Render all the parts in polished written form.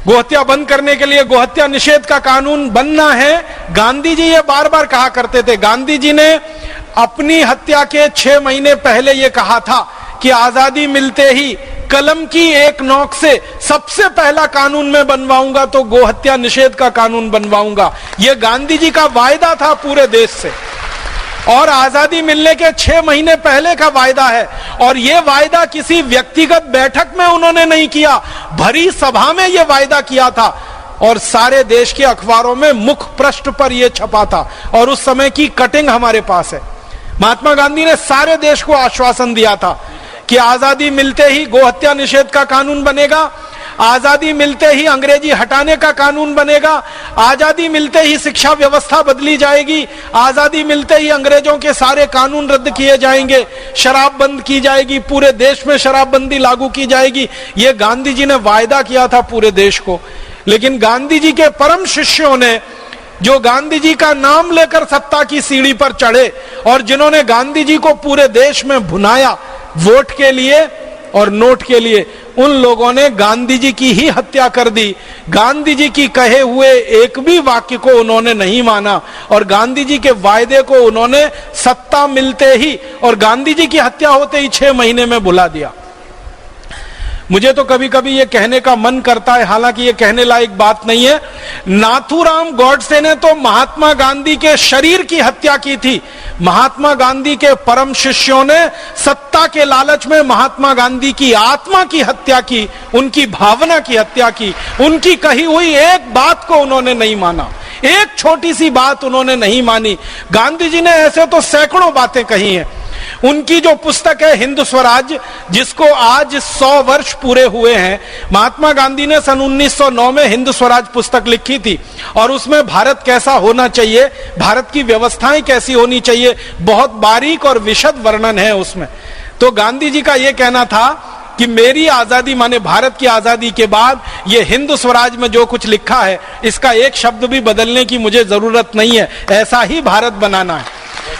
गोहत्या बंद करने के लिए गोहत्या निषेध का कानून बनना है। गांधी जी ये बार बार कहा करते थे। गांधी जी ने अपनी हत्या के 6 महीने पहले ये कहा था कि आजादी मिलते ही कलम की एक नोक से सबसे पहला कानून मैं बनवाऊंगा तो गोहत्या निषेध का कानून बनवाऊंगा। यह गांधी जी का वायदा था पूरे देश से, और आजादी मिलने के 6 महीने पहले का वायदा है। और यह वायदा किसी व्यक्तिगत बैठक में उन्होंने नहीं किया, भरी सभा में यह वायदा किया था और सारे देश के अखबारों में मुख पृष्ठ पर यह छपा था। और उस समय की कटिंग हमारे पास है। महात्मा गांधी ने सारे देश को आश्वासन दिया था कि आजादी मिलते ही गोहत्या निषेध का कानून बनेगा, आजादी मिलते ही अंग्रेजी हटाने का कानून बनेगा, आजादी मिलते ही शिक्षा व्यवस्था बदली जाएगी, आजादी मिलते ही अंग्रेजों के सारे कानून रद्द किए जाएंगे, शराब बंद की जाएगी, पूरे देश में शराबबंदी लागू की जाएगी। यह गांधी जी ने वायदा किया था पूरे देश को। लेकिन गांधी जी के परम शिष्यों ने, जो गांधी जी का नाम लेकर सत्ता की सीढ़ी पर चढ़े और जिन्होंने गांधी जी को पूरे देश में भुनाया वोट के लिए और नोट के लिए, उन लोगों ने गांधी जी की ही हत्या कर दी। गांधी जी की कहे हुए एक भी वाक्य को उन्होंने नहीं माना और गांधी जी के वायदे को उन्होंने सत्ता मिलते ही और गांधी जी की हत्या होते ही 6 महीने में भुला दिया। मुझे तो कभी कभी ये कहने का मन करता है, हालांकि ये कहने लायक बात नहीं है, नाथूराम गॉडसे ने तो महात्मा गांधी के शरीर की हत्या की थी। महात्मा गांधी के परम शिष्यों ने सत्ता के लालच में महात्मा गांधी की आत्मा की हत्या की, उनकी भावना की हत्या की। उनकी कही हुई एक बात को उन्होंने नहीं माना, एक छोटी सी बात उन्होंने नहीं मानी। गांधी जी ने ऐसे तो सैकड़ों बातें कही हैं। उनकी जो पुस्तक है हिंद स्वराज, जिसको आज 100 वर्ष पूरे हुए हैं, महात्मा गांधी ने सन 1909 में हिंद स्वराज पुस्तक लिखी थी और उसमें भारत कैसा होना चाहिए, भारत की व्यवस्थाएं कैसी होनी चाहिए, बहुत बारीक और विशद वर्णन है उसमें। तो गांधी जी का यह कहना था कि मेरी आजादी माने भारत की आजादी के बाद ये हिंद स्वराज में जो कुछ लिखा है इसका एक शब्द भी बदलने की मुझे जरूरत नहीं है, ऐसा ही भारत बनाना है।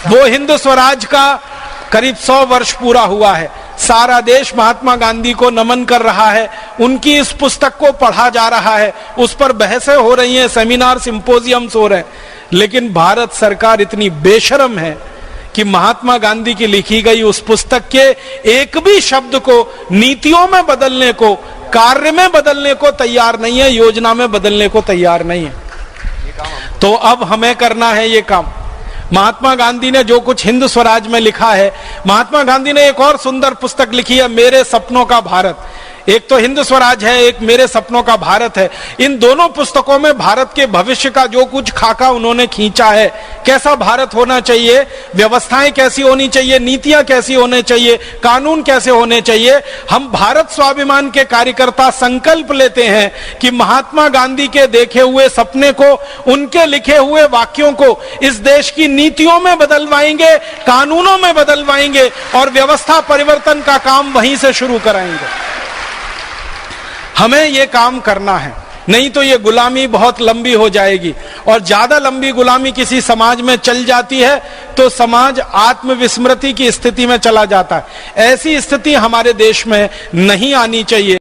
वो हिंद स्वराज का करीब 100 वर्ष पूरा हुआ है। सारा देश महात्मा गांधी को नमन कर रहा है, उनकी इस पुस्तक को पढ़ा जा रहा है, उस पर बहसें हो रही हैं, सेमिनार सिंपोजियम्स हो रहे हैं। लेकिन भारत सरकार इतनी बेशर्म है कि महात्मा गांधी की लिखी गई उस पुस्तक के एक भी शब्द को नीतियों में बदलने को, कार्य में बदलने को तैयार नहीं है, योजना में बदलने को तैयार नहीं है। तो अब हमें करना है ये काम। महात्मा गांधी ने जो कुछ हिंद स्वराज में लिखा है, महात्मा गांधी ने एक और सुंदर पुस्तक लिखी है, मेरे सपनों का भारत। एक तो हिंद स्वराज है, एक मेरे सपनों का भारत है। इन दोनों पुस्तकों में भारत के भविष्य का जो कुछ खाका उन्होंने खींचा है, कैसा भारत होना चाहिए, व्यवस्थाएं कैसी होनी चाहिए, नीतियां कैसी होनी चाहिए, कानून कैसे होने चाहिए। हम भारत स्वाभिमान के कार्यकर्ता संकल्प लेते हैं कि महात्मा गांधी के देखे हुए सपने को, उनके लिखे हुए वाक्यों को इस देश की नीतियों में बदलवाएंगे, कानूनों में बदलवाएंगे और व्यवस्था परिवर्तन का काम वहीं से शुरू कराएंगे। हमें यह काम करना है, नहीं तो ये गुलामी बहुत लंबी हो जाएगी और ज्यादा लंबी गुलामी किसी समाज में चल जाती है तो समाज आत्मविस्मृति की स्थिति में चला जाता है। ऐसी स्थिति हमारे देश में नहीं आनी चाहिए।